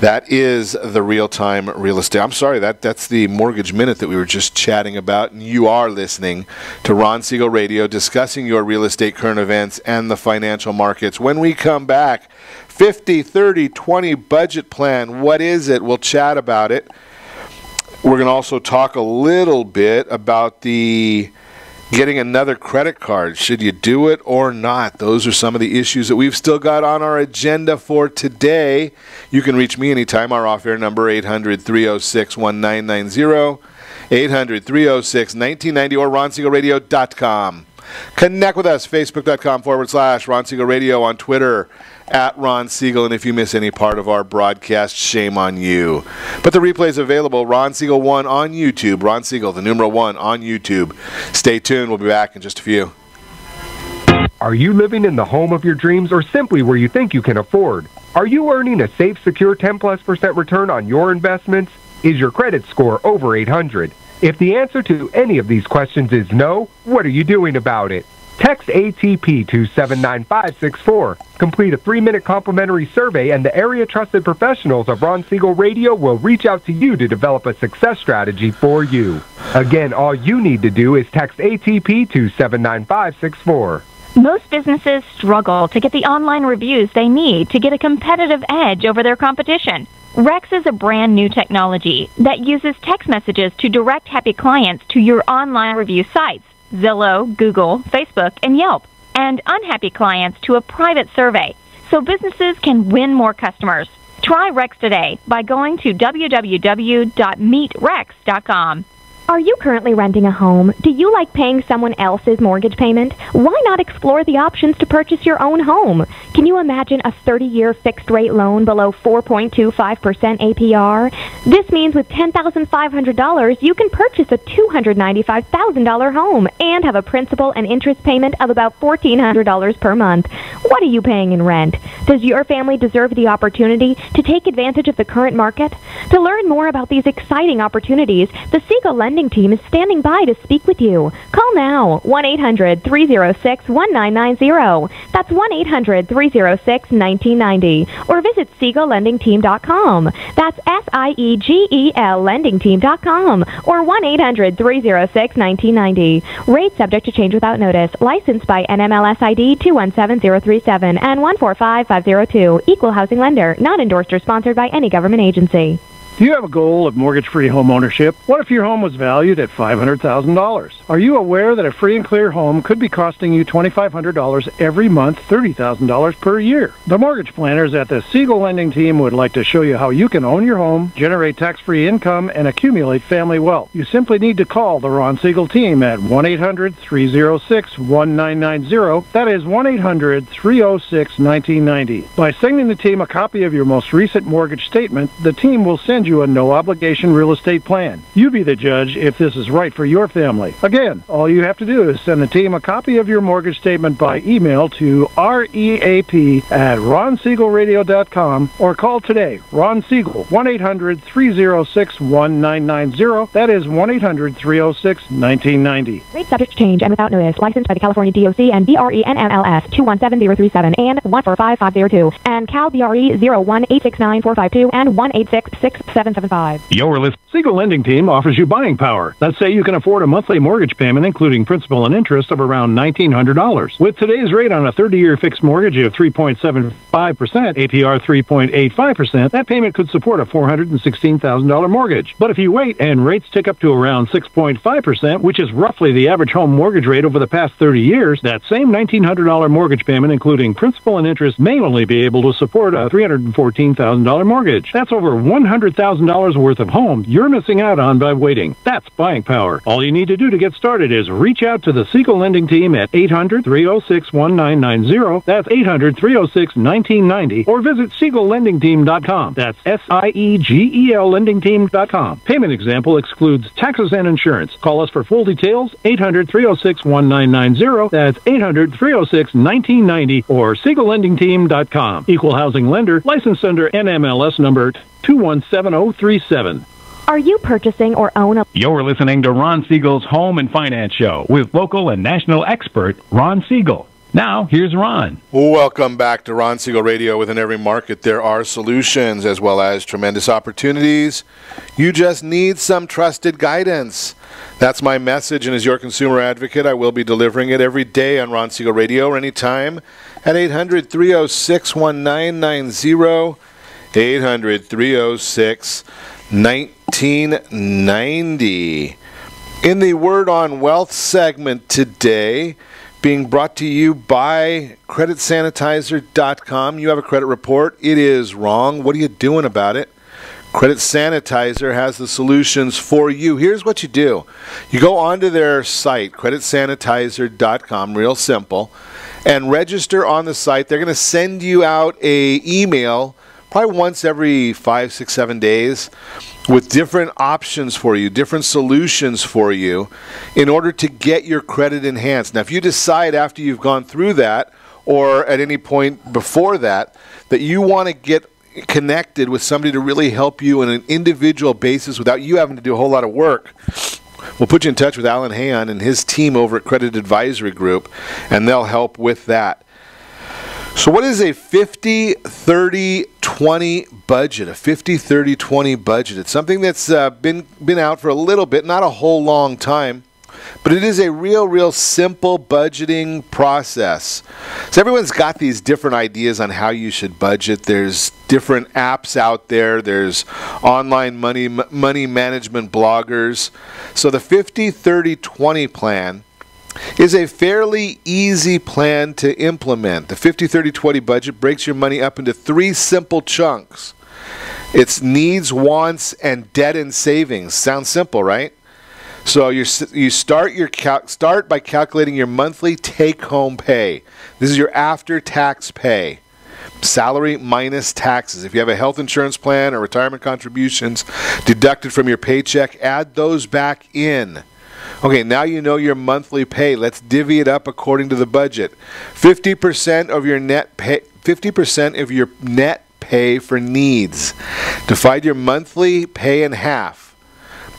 That is the real-time real estate. I'm sorry, that's the Mortgage Minute that we were just chatting about. And you are listening to Ron Siegel Radio, discussing your real estate current events and the financial markets. When we come back, 50, 30, 20 budget plan. What is it? We'll chat about it. We're going to also talk a little bit about getting another credit card. Should you do it or not? Those are some of the issues that we've still got on our agenda for today. You can reach me anytime. Our off-air number, 800-306-1990, 800-306-1990, or RonSiegelRadio.com. Connect with us, Facebook.com/Ron Siegel Radio, on Twitter, @Ron Siegel, and if you miss any part of our broadcast, shame on you. But the replay is available, Ron Siegel 1 on YouTube, Ron Siegel, the numeral 1 on YouTube. Stay tuned, we'll be back in just a few. Are you living in the home of your dreams or simply where you think you can afford? Are you earning a safe, secure 10+% return on your investments? Is your credit score over 800? If the answer to any of these questions is no, what are you doing about it? Text ATP to 79564. Complete a 3-minute complimentary survey, and the area trusted professionals of Ron Siegel Radio will reach out to you to develop a success strategy for you. Again, all you need to do is text ATP to 79564. Most businesses struggle to get the online reviews they need to get a competitive edge over their competition. Rex is a brand new technology that uses text messages to direct happy clients to your online review sites, Zillow, Google, Facebook, and Yelp, and unhappy clients to a private survey, so businesses can win more customers. Try Rex today by going to www.meetrex.com. Are you currently renting a home? Do you like paying someone else's mortgage payment? Why not explore the options to purchase your own home? Can you imagine a 30-year fixed-rate loan below 4.25% APR? This means with $10,500, you can purchase a $295,000 home and have a principal and interest payment of about $1,400 per month. What are you paying in rent? Does your family deserve the opportunity to take advantage of the current market? To learn more about these exciting opportunities, the Siegel Lending Team is standing by to speak with you. Call now, 1-800-306-1990. That's 1-800-306-1990. Or visit SiegelLendingTeam.com. That's SIEGEL LendingTeam.com. Or 1-800-306-1990. Rate subject to change without notice. Licensed by NMLS ID 217037 and 145502. Equal housing lender. Not endorsed or sponsored by any government agency. Do you have a goal of mortgage-free home ownership? What if your home was valued at $500,000? Are you aware that a free and clear home could be costing you $2,500 every month, $30,000 per year? The mortgage planners at the Siegel Lending Team would like to show you how you can own your home, generate tax-free income, and accumulate family wealth. You simply need to call the Ron Siegel Team at 1-800-306-1990. That is 1-800-306-1990. By sending the team a copy of your most recent mortgage statement, the team will send you a no-obligation real estate plan. You be the judge if this is right for your family. Again, all you have to do is send the team a copy of your mortgage statement by email to reap@ronsiegelradio.com or call today. Ron Siegel, 1-800-306-1990. That is 1-800-306-1990. Rate subject to change and without notice. Licensed by the California DOC and BRE NMLS 217037 and 145502 and Cal BRE 0186945 and 18667. 775. Your list. Siegel Lending Team offers you buying power. Let's say you can afford a monthly mortgage payment, including principal and interest, of around $1,900. With today's rate on a 30-year fixed mortgage of 3.75%, APR 3.85%, that payment could support a $416,000 mortgage. But if you wait and rates tick up to around 6.5%, which is roughly the average home mortgage rate over the past 30 years, that same $1,900 mortgage payment, including principal and interest, may only be able to support a $314,000 mortgage. That's over $100,000 worth of home you're missing out on by waiting. That's buying power. All you need to do to get started is reach out to the Siegel Lending Team at 800-306-1990. That's 800-306-1990. Or visit SiegelLendingTeam.com. That's SIEGEL LendingTeam.com. Payment example excludes taxes and insurance. Call us for full details. 800-306-1990. That's 800-306-1990 or SiegelLendingTeam.com. Equal housing lender. Licensed under NMLS number 217037. Are you purchasing or own a... You're listening to Ron Siegel's Home and Finance Show with local and national expert Ron Siegel. Now, here's Ron. Welcome back to Ron Siegel Radio. Within every market, there are solutions as well as tremendous opportunities. You just need some trusted guidance. That's my message, and as your consumer advocate, I will be delivering it every day on Ron Siegel Radio or anytime at 800-306-1990, 800-306-1990. In the Word on Wealth segment today, being brought to you by CreditSanitizer.com. You have a credit report. It is wrong. What are you doing about it? Credit Sanitizer has the solutions for you. Here's what you do. You go onto their site, CreditSanitizer.com, real simple, and register on the site. They're going to send you out an email probably once every 5, 6, 7 days with different options for you, different solutions for you in order to get your credit enhanced. Now, if you decide after you've gone through that or at any point before that that you want to get connected with somebody to really help you on an individual basis without you having to do a whole lot of work, we'll put you in touch with Alan Hayon and his team over at Credit Advisory Group, and they'll help with that. So what is a 50-30-20 budget? A 50-30-20 budget. It's something that's been out for a little bit, not a whole long time, but it is a real simple budgeting process. So everyone's got these different ideas on how you should budget. There's different apps out there. There's online money management bloggers. So the 50-30-20 plan is a fairly easy plan to implement. The 50-30-20 budget breaks your money up into 3 simple chunks. It's needs, wants, and debt and savings. Sounds simple, right? So you start by calculating your monthly take-home pay. This is your after-tax pay. Salary minus taxes. If you have a health insurance plan or retirement contributions deducted from your paycheck, add those back in. Okay, now you know your monthly pay. Let's divvy it up according to the budget. 50% of your net pay. 50% of your net pay for needs. Divide your monthly pay in half.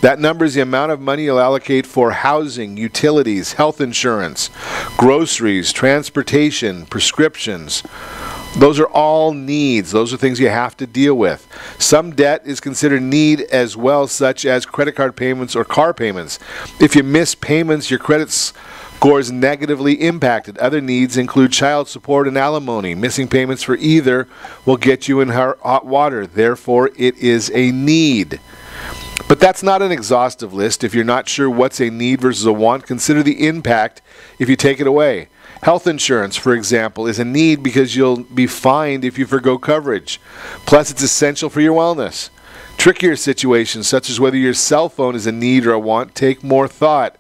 That number is the amount of money you'll allocate for housing, utilities, health insurance, groceries, transportation, prescriptions. Those are all needs. Those are things you have to deal with. Some debt is considered need as well, such as credit card payments or car payments. If you miss payments, your credit score is negatively impacted. Other needs include child support and alimony. Missing payments for either will get you in hot water. Therefore, it is a need. But that's not an exhaustive list. If you're not sure what's a need versus a want, consider the impact if you take it away. Health insurance, for example, is a need because you'll be fined if you forgo coverage. Plus, it's essential for your wellness. Trickier situations, such as whether your cell phone is a need or a want, take more thought.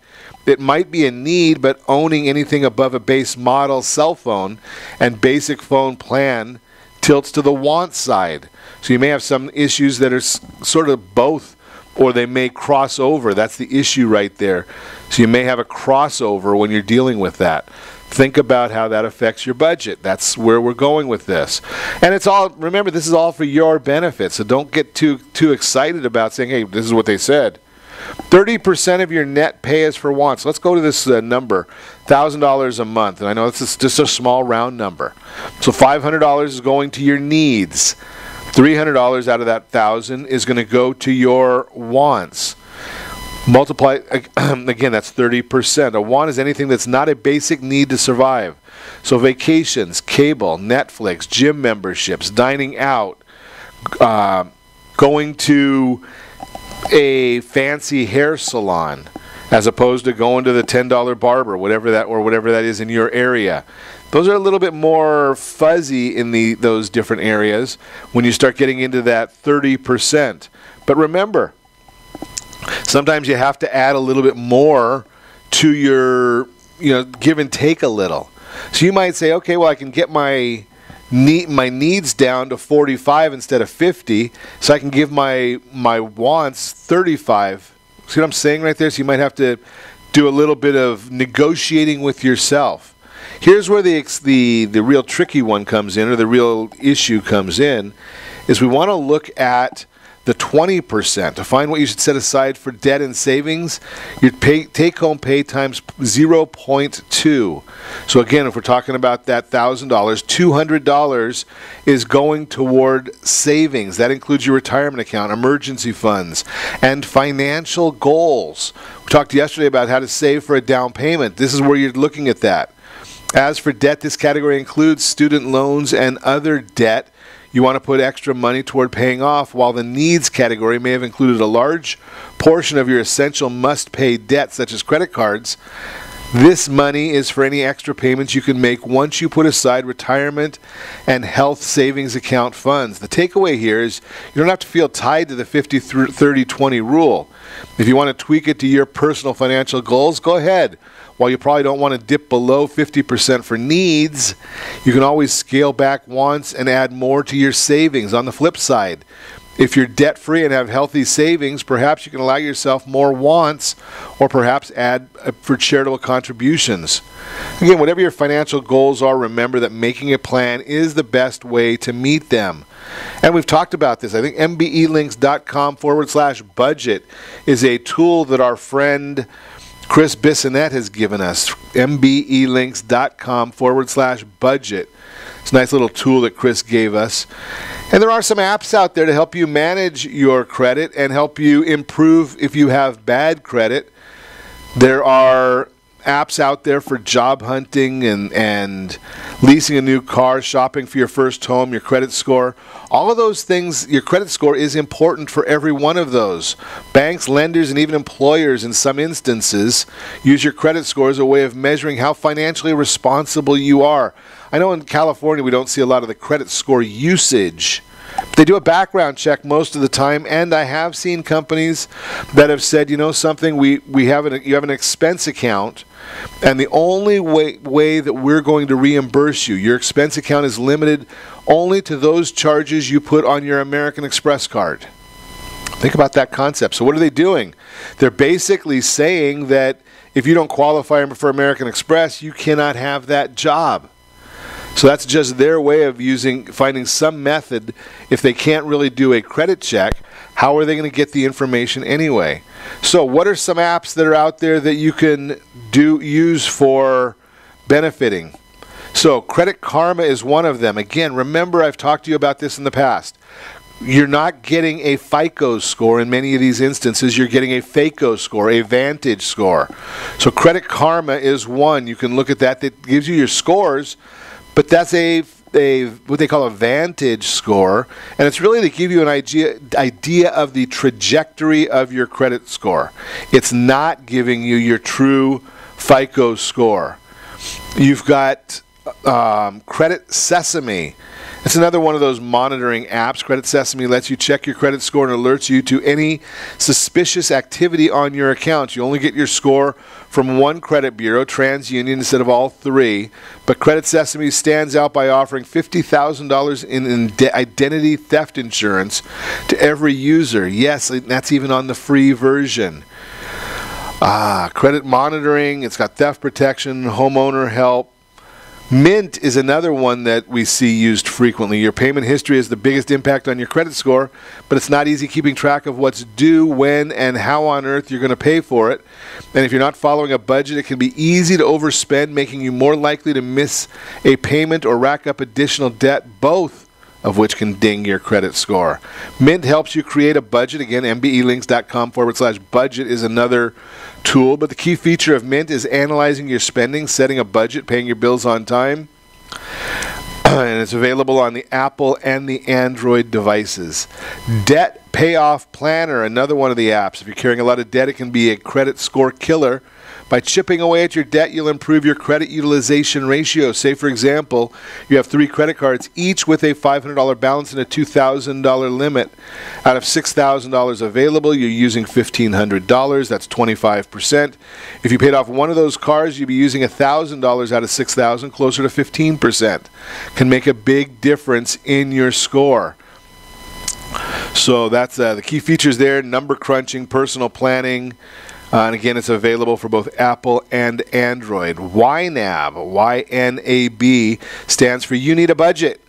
It might be a need, but owning anything above a base model cell phone and basic phone plan tilts to the want side. So you may have some issues that are sort of both, or they may cross over. That's the issue right there. So you may have a crossover when you're dealing with that. Think about how that affects your budget. That's where we're going with this. And it's all, remember, this is all for your benefit, so don't get too excited about saying, hey, this is what they said. 30% of your net pay is for wants. Let's go to this number, $1,000 a month. And I know this is just a small round number. So $500 is going to your needs. $300 out of that $1,000 is going to go to your wants. Multiply, again, that's 30%. A want is anything that's not a basic need to survive. So vacations, cable, Netflix, gym memberships, dining out, going to a fancy hair salon, as opposed to going to the $10 barber, whatever that is in your area. Those are a little bit more fuzzy in those different areas when you start getting into that 30%. But remember, sometimes you have to add a little bit more to your, give and take a little. So you might say, okay, well, I can get my needs down to 45 instead of 50, so I can give my wants 35. See what I'm saying right there? So you might have to do a little bit of negotiating with yourself. Here's where the real tricky one comes in, or the real issue comes in, is we want to look at the 20%. To find what you should set aside for debt and savings, your take-home pay times 0.2. So again, if we're talking about that $1,000, $200 is going toward savings. That includes your retirement account, emergency funds, and financial goals. We talked yesterday about how to save for a down payment. This is where you're looking at that. As for debt, this category includes student loans and other debt. You want to put extra money toward paying off, while the needs category may have included a large portion of your essential must-pay debt, such as credit cards. This money is for any extra payments you can make once you put aside retirement and health savings account funds. The takeaway here is you don't have to feel tied to the 50-30-20 rule. If you want to tweak it to your personal financial goals, go ahead. While you probably don't want to dip below 50% for needs, you can always scale back wants and add more to your savings. On the flip side, if you're debt-free and have healthy savings, perhaps you can allow yourself more wants, or perhaps add for charitable contributions. Again, whatever your financial goals are, remember that making a plan is the best way to meet them. And we've talked about this. I think mbelinks.com/budget is a tool that our friend Chris Bissonette has given us. mbelinks.com/budget. It's a nice little tool that Chris gave us. And there are some apps out there to help you manage your credit and help you improve if you have bad credit. There are apps out there for job hunting and leasing a new car, shopping for your first home, your credit score. All of those things, your credit score is important for every one of those. Banks, lenders, and even employers in some instances use your credit score as a way of measuring how financially responsible you are. I know in California we don't see a lot of the credit score usage. They do a background check most of the time, and I have seen companies that have said, you know something, you have an expense account, and the only way that we're going to reimburse you, your expense account is limited only to those charges you put on your American Express card. Think about that concept. So what are they doing? They're basically saying that if you don't qualify for American Express, you cannot have that job. So that's just their way of finding some method. If they can't really do a credit check, how are they going to get the information anyway? So what are some apps that are out there that you can use for benefiting? So Credit Karma is one of them. Again, remember I've talked to you about this in the past. You're not getting a FICO score in many of these instances. You're getting a FACO score, a Vantage score. So Credit Karma is one. You can look at that. That gives you your scores. But that's what they call a Vantage score, and it's really to give you an idea of the trajectory of your credit score. It's not giving you your true FICO score. You've got Credit Sesame. It's another one of those monitoring apps. Credit Sesame lets you check your credit score and alerts you to any suspicious activity on your account. You only get your score from one credit bureau, TransUnion, instead of all three. But Credit Sesame stands out by offering $50,000 in identity theft insurance to every user. Yes, that's even on the free version. Credit monitoring, it's got theft protection, homeowner help. Mint is another one that we see used frequently. Your payment history has the biggest impact on your credit score, but it's not easy keeping track of what's due, when, and how on earth you're going to pay for it. And if you're not following a budget, it can be easy to overspend, making you more likely to miss a payment or rack up additional debt. Both of which can ding your credit score. Mint helps you create a budget. Again, mbelinks.com/budget is another tool. But the key feature of Mint is analyzing your spending, setting a budget, paying your bills on time. And it's available on the Apple and the Android devices. Debt Payoff Planner, another one of the apps. If you're carrying a lot of debt, it can be a credit score killer. By chipping away at your debt, you'll improve your credit utilization ratio. Say, for example, you have 3 credit cards, each with a $500 balance and a $2,000 limit. Out of $6,000 available, you're using $1,500. That's 25%. If you paid off one of those cards, you'd be using $1,000 out of $6,000, closer to 15%. Can make a big difference in your score. So that's the key features there: number crunching, personal planning. And again, it's available for both Apple and Android. YNAB, Y-N-A-B, stands for You Need a Budget.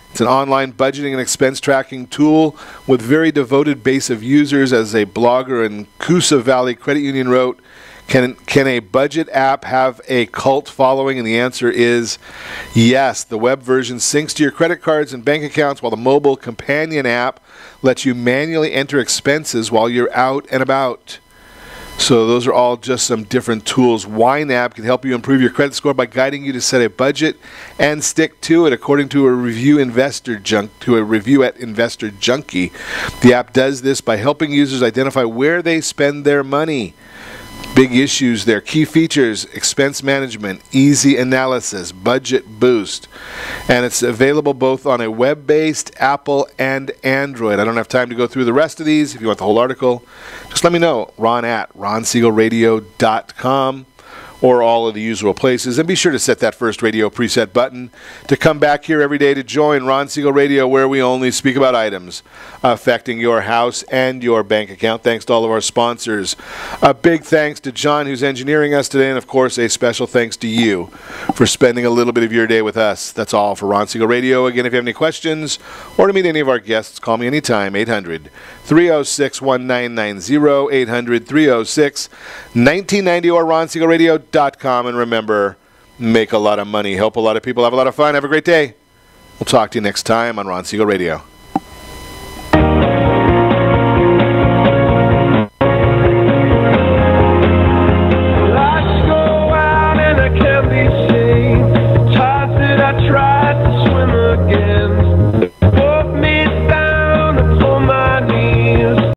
It's an online budgeting and expense tracking tool with very devoted base of users. As a blogger in Coosa Valley Credit Union wrote, can a budget app have a cult following? And the answer is yes. The web version syncs to your credit cards and bank accounts, while the mobile companion app lets you manually enter expenses while you're out and about. So those are all just some different tools. YNAB can help you improve your credit score by guiding you to set a budget and stick to it, according to a review at Investor Junkie. The app does this by helping users identify where they spend their money. Big issues there. Key features: expense management, easy analysis, budget boost. And it's available both on a web-based Apple and Android. I don't have time to go through the rest of these. If you want the whole article, just let me know. Ron at ronsiegelradio.com, or all of the usual places. And be sure to set that first radio preset button to come back here every day to join Ron Siegel Radio, where we only speak about items affecting your house and your bank account. Thanks to all of our sponsors. A big thanks to John, who's engineering us today, and of course a special thanks to you for spending a little bit of your day with us. That's all for Ron Siegel Radio. Again, if you have any questions or to meet any of our guests, call me anytime, 800-306-1990, 800-306-1990, or ronsiegelradio.com. And remember, make a lot of money, help a lot of people, have a lot of fun. Have a great day. We'll talk to you next time on Ron Siegel Radio. Tried to swim